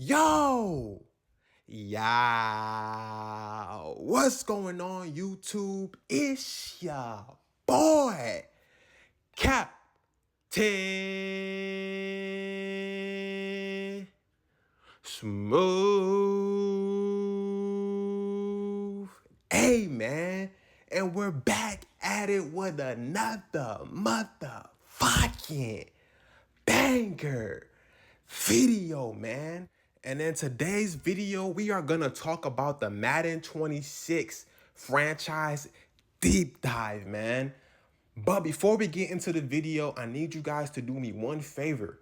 Yo! What's going on, YouTube? It's ya boy, Captain Smooth. Hey, man. And we're back at it with another motherfucking banger video, man. And in today's video, we are gonna talk about the Madden 26 franchise deep dive, man. But before we get into the video, I need you guys to do me one favor.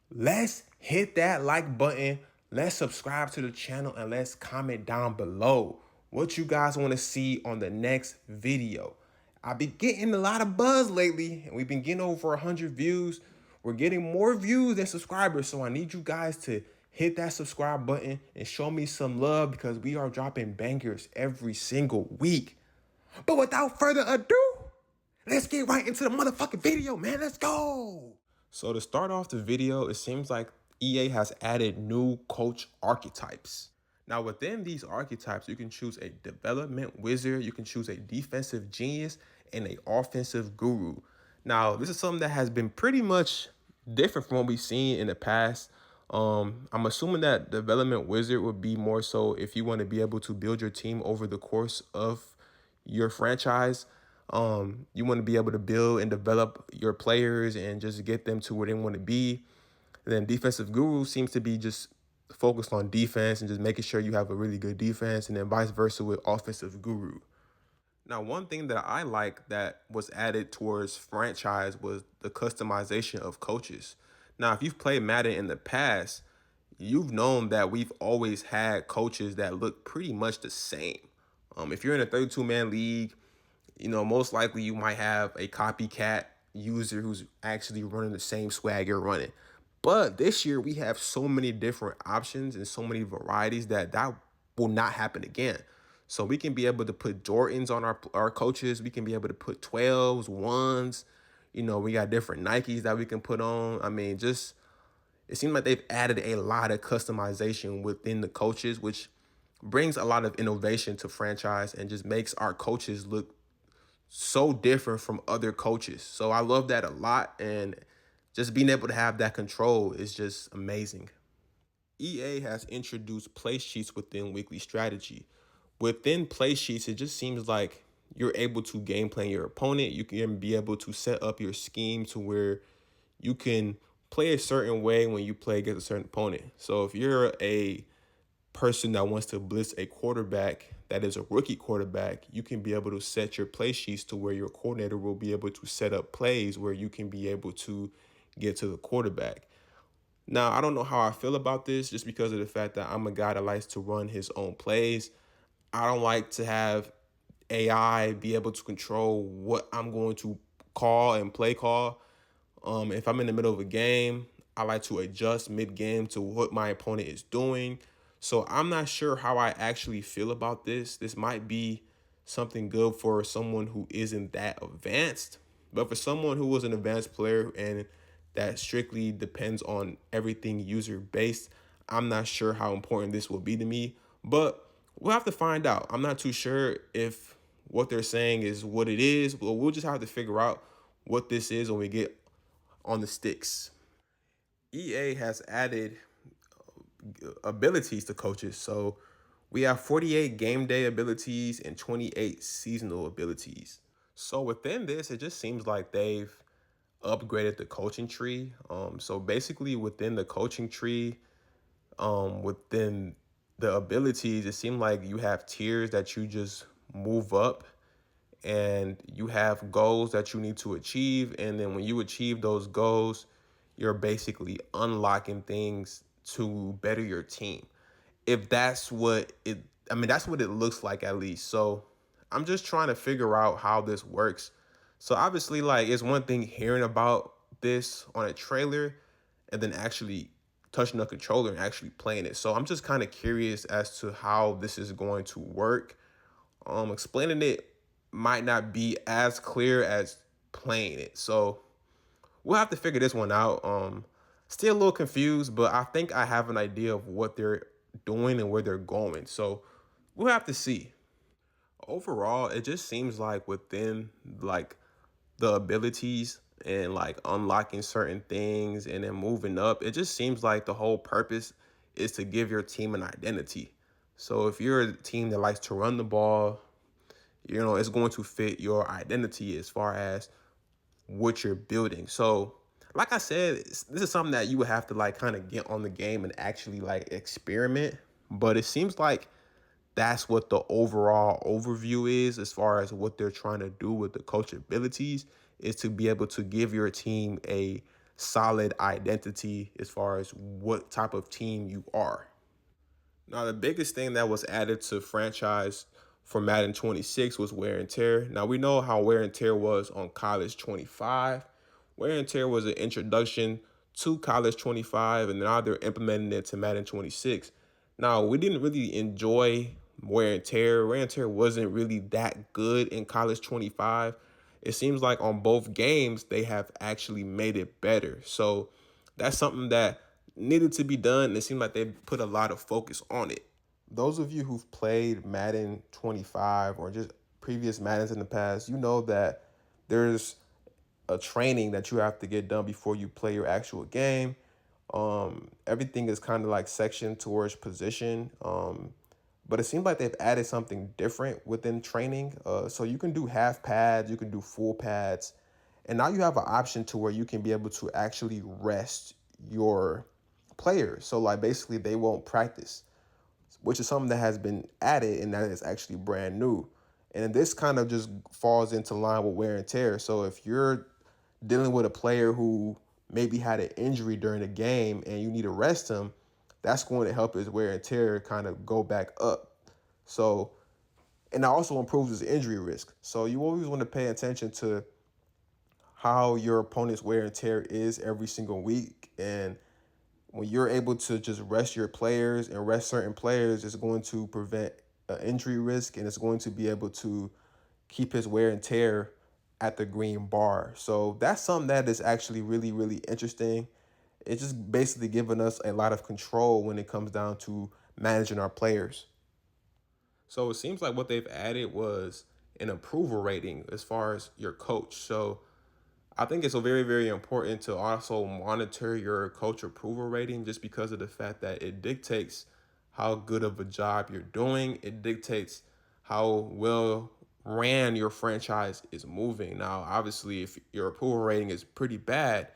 Let's hit that like button, let's subscribe to the channel, and let's comment down below what you guys want to see on the next video. I've been getting a lot of buzz lately, and we've been getting over 100 views. We're getting more views than subscribers, so I need you guys to hit that subscribe button and show me some love because we are dropping bangers every single week. But without further ado, let's get right into the motherfucking video, man. Let's go. So to start off the video, it seems like EA has added new coach archetypes. Now within these archetypes, you can choose a development wizard, you can choose a defensive genius, and an offensive guru. Now this is something that has been pretty much different from what we've seen in the past. I'm assuming that development wizard would be more so if you want to be able to build your team over the course of your franchise. You want to be able to build and develop your players and just get them to where they want to be. And then defensive guru seems to be just focused on defense and just making sure you have a really good defense, and then vice versa with offensive guru. Now, one thing that I like that was added towards franchise was the customization of coaches. Now, if you've played Madden in the past, you've known that we've always had coaches that look pretty much the same. If you're in a 32-man league, most likely you might have a copycat user who's actually running the same swag you're running. But this year we have so many different options and so many varieties that will not happen again. So we can be able to put Jordans on our coaches. We can be able to put 12s, 1s. We got different Nikes that we can put on. I mean, just it seems like they've added a lot of customization within the coaches, which brings a lot of innovation to franchise and just makes our coaches look so different from other coaches. So I love that a lot, and just being able to have that control is just amazing. EA has introduced play sheets within weekly strategy. Within play sheets, it just seems like you're able to game plan your opponent. You can be able to set up your scheme to where you can play a certain way when you play against a certain opponent. So if you're a person that wants to blitz a quarterback that is a rookie quarterback, you can be able to set your play sheets to where your coordinator will be able to set up plays where you can be able to get to the quarterback. Now, I don't know how I feel about this just because of the fact that I'm a guy that likes to run his own plays. I don't like to have AI be able to control what I'm going to call and play call. If I'm in the middle of a game, I like to adjust mid-game to what my opponent is doing. So I'm not sure how I actually feel about this. This might be something good for someone who isn't that advanced. But for someone who was an advanced player and that strictly depends on everything user-based, I'm not sure how important this will be to me. But we'll have to find out. I'm not too sure if what they're saying is what it is. But we'll just have to figure out what this is when we get on the sticks. EA has added abilities to coaches. So we have 48 game day abilities and 28 seasonal abilities. So within this, it just seems like they've upgraded the coaching tree. So basically within the coaching tree, within the abilities, it seemed like you have tiers that you just move up, and you have goals that you need to achieve. And then when you achieve those goals, you're basically unlocking things to better your team. If that's what that's what it looks like at least. So I'm just trying to figure out how this works. So obviously, like, it's one thing hearing about this on a trailer and then actually touching a controller and actually playing it. So I'm just kind of curious as to how this is going to work. Explaining it might not be as clear as playing it. So we'll have to figure this one out. Still a little confused, but I think I have an idea of what they're doing and where they're going. So we'll have to see. Overall, it just seems like within like the abilities and like unlocking certain things and then moving up, it just seems like the whole purpose is to give your team an identity. So if you're a team that likes to run the ball, it's going to fit your identity as far as what you're building. So, like I said, this is something that you would have to like kind of get on the game and actually like experiment. But it seems like that's what the overall overview is as far as what they're trying to do with the coach abilities is to be able to give your team a solid identity as far as what type of team you are. Now, the biggest thing that was added to franchise for Madden 26 was wear and tear. Now, we know how wear and tear was on College 25. Wear and tear was an introduction to College 25, and now they're implementing it to Madden 26. Now, we didn't really enjoy wear and tear. Wear and tear wasn't really that good in College 25. It seems like on both games, they have actually made it better. So that's something that needed to be done. And it seemed like they put a lot of focus on it. Those of you who've played Madden 25 or just previous Maddens in the past, you know that there's a training that you have to get done before you play your actual game. Everything is kind of like sectioned towards position. But it seems like they've added something different within training. So you can do half pads, you can do full pads. And now you have an option to where you can be able to actually rest your players. So like basically they won't practice, which is something that has been added and that is actually brand new. And this kind of just falls into line with wear and tear. So if you're dealing with a player who maybe had an injury during the game and you need to rest him, that's going to help his wear and tear kind of go back up. So, and that also improves his injury risk. So you always want to pay attention to how your opponent's wear and tear is every single week. And when you're able to just rest your players and rest certain players, it's going to prevent an injury risk and it's going to be able to keep his wear and tear at the green bar. So that's something that is actually really, really interesting. It's just basically giving us a lot of control when it comes down to managing our players. So it seems like what they've added was an approval rating as far as your coach. So I think it's very, very important to also monitor your coach approval rating just because of the fact that it dictates how good of a job you're doing. It dictates how well ran your franchise is moving. Now, obviously, if your approval rating is pretty bad,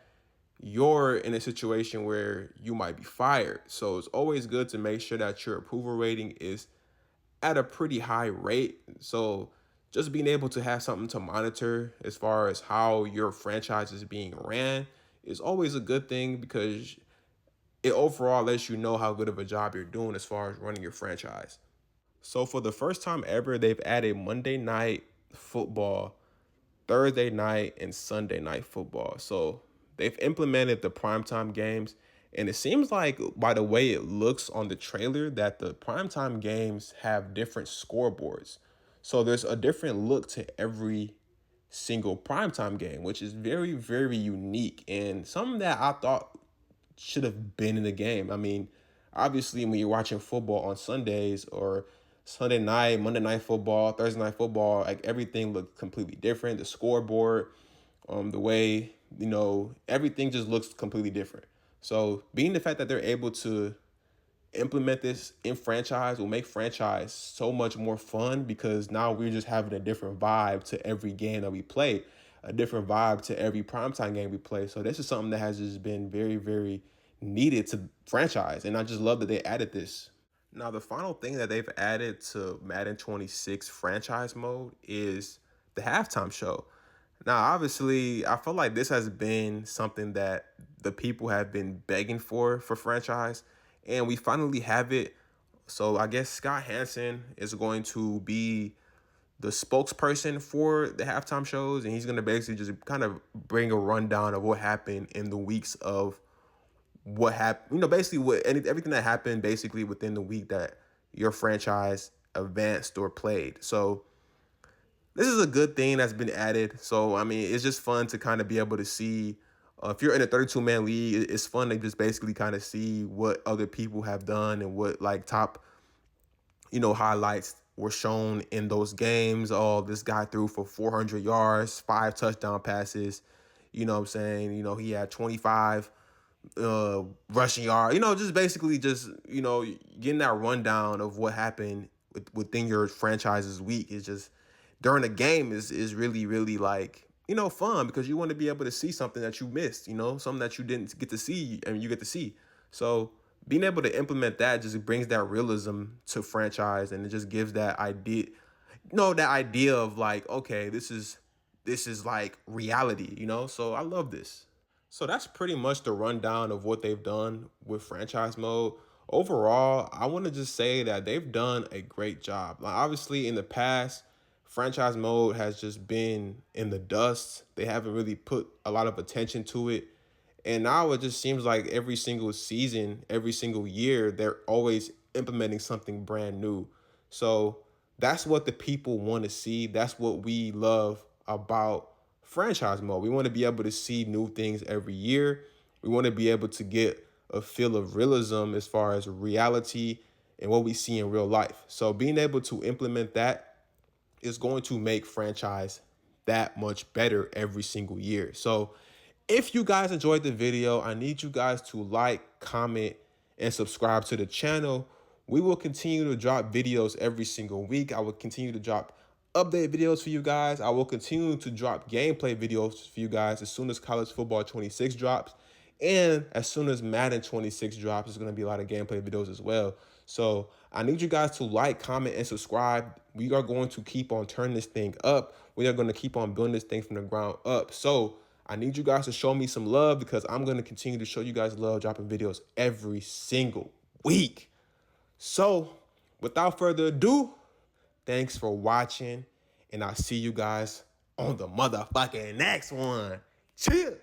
you're in a situation where you might be fired. So it's always good to make sure that your approval rating is at a pretty high rate. So just being able to have something to monitor as far as how your franchise is being ran is always a good thing because it overall lets you know how good of a job you're doing as far as running your franchise. So for the first time ever, they've added Monday night football, Thursday night, and Sunday night football. So they've implemented the primetime games. And it seems like by the way it looks on the trailer that the primetime games have different scoreboards. So there's a different look to every single primetime game, which is very, very unique and something that I thought should have been in the game. I mean, obviously, when you're watching football on Sundays or Sunday night, Monday night football, Thursday night football, like everything looks completely different. The scoreboard, the way, everything just looks completely different. So being the fact that they're able to implement this in franchise will make franchise so much more fun because now we're just having a different vibe to every game that we play, a different vibe to every primetime game we play. So this is something that has just been very, very needed to franchise. And I just love that they added this. Now, the final thing that they've added to Madden 26 franchise mode is the halftime show. Now, obviously, I feel like this has been something that the people have been begging for franchise, and we finally have it. So I guess Scott Hansen is going to be the spokesperson for the halftime shows, and he's going to basically just kind of bring a rundown of what happened in the weeks of what happened, basically everything that happened basically within the week that your franchise advanced or played. So this is a good thing that's been added. So, I mean, it's just fun to kind of be able to see If you're in a 32-man league, it's fun to just basically kind of see what other people have done and what like top, highlights were shown in those games. Oh, this guy threw for 400 yards, 5 touchdown passes. You know what I'm saying? He had 25 rushing yard. Just basically just, getting that rundown of what happened within your franchise's week is just during the game is really, really like, fun because you want to be able to see something that you missed, something that you didn't get to see and you get to see. So being able to implement that just brings that realism to franchise, and it just gives that idea, that idea of like, okay, this is like reality, So I love this. So that's pretty much the rundown of what they've done with franchise mode. Overall, I want to just say that they've done a great job. Like obviously in the past, franchise mode has just been in the dust. They haven't really put a lot of attention to it. And now it just seems like every single season, every single year, they're always implementing something brand new. So that's what the people want to see. That's what we love about franchise mode. We want to be able to see new things every year. We want to be able to get a feel of realism as far as reality and what we see in real life. So being able to implement that is going to make franchise that much better every single year. So if you guys enjoyed the video, I need you guys to like, comment, and subscribe to the channel. We will continue to drop videos every single week. I will continue to drop update videos for you guys. I will continue to drop gameplay videos for you guys as soon as College Football 26 drops. And as soon as Madden 26 drops, there's going to be a lot of gameplay videos as well. So I need you guys to like, comment, and subscribe. We are going to keep on turning this thing up. We are going to keep on building this thing from the ground up. So I need you guys to show me some love because I'm going to continue to show you guys love, dropping videos every single week. So without further ado, thanks for watching, and I'll see you guys on the motherfucking next one. Chill.